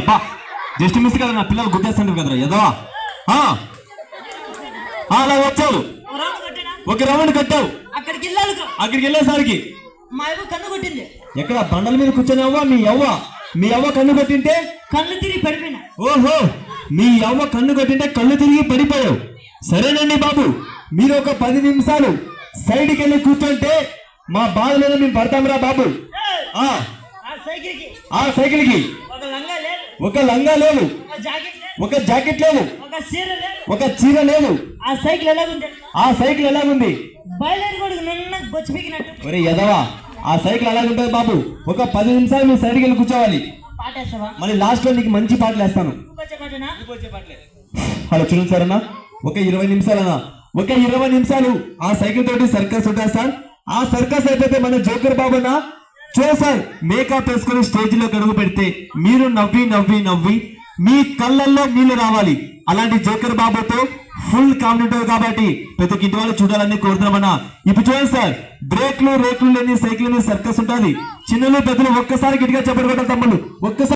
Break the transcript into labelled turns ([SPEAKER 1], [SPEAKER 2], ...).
[SPEAKER 1] అబ్బా just miss కదా, నా పిల్లలు గుర్తేస్తాను కదరా ఎదవా. అలా వచ్చావు, ఒక రౌండ్ కట్టావు, అక్కడికి వెళ్ళేసరికి
[SPEAKER 2] మా అవ్వ కన్ను కొట్టింది.
[SPEAKER 1] ఎక్కడ బండల మీద కూర్చొని మీ అవ్వ కన్ను కొట్టింటే
[SPEAKER 2] కళ్ళు తిరిగి పడిపోయినా.
[SPEAKER 1] ఓహో, మీ అవ్వ కన్ను కొట్టింటే కళ్ళు తిరిగి పడిపోయావు. సరేనండి బాబు, మీరు ఒక 10 నిమిషాలు సైడ్కి వెళ్ళి కూర్చుంటే మా బాధలను మేము పడతాంరా బాబు. ఆ సైకిల్ కి ఒక లంగా లేదు, ఒక జాకెట్ లేదు, ఒక చీర లేదు.
[SPEAKER 2] ఆ సైకిల్
[SPEAKER 1] ఎలాగుంది?
[SPEAKER 2] బయలుదేరి కూడా నిన్న బొచ్చిపోయినట్టు.
[SPEAKER 1] ఒరే ఎదవా, ఆ సైకిల్ అలాగుంటుంది బాబు. ఒక 10 నిమిషాలు మీరు సైడ్కి వెళ్ళి కూర్చోవాలి. మళ్ళీ లాస్ట్ లో నీకు మంచి పాటలు వేస్తాను. హలో చూడండి సార్ అన్న, ఒక 20 నిమిషాలన్నా, ఒక 20 నిమిషాలు ఆ సైకిల్ తోటి సర్కస్ ఉంటుంది సార్. ఆ సర్కస్ అయిపోతే మన జోకర్ బాబు అన్న చూడండి సార్, మేకప్ వేసుకుని స్టేజ్ లో అడుగు పెడితే మీరు నవ్వి నవ్వి నవ్వి మీ కళ్ళల్లో నీళ్లు రావాలి. అలాంటి జోకర్ బాబుతో ఫుల్ కాంపిటేటివ్ కాబట్టి ప్రతి ఒక్క ఇంటి వాళ్ళు చూడాలని కోరుతున్నామన్నా. ఇప్పుడు చూడండి సార్, బ్రేక్లు రేకులు లేని సైకిల్ మీద సర్కస్ ఉంటుంది. చిన్నలు పెద్దలు ఒక్కసారి గట్టిగా చెప్పడం తమ్ముళ్ళు ఒక్కసారి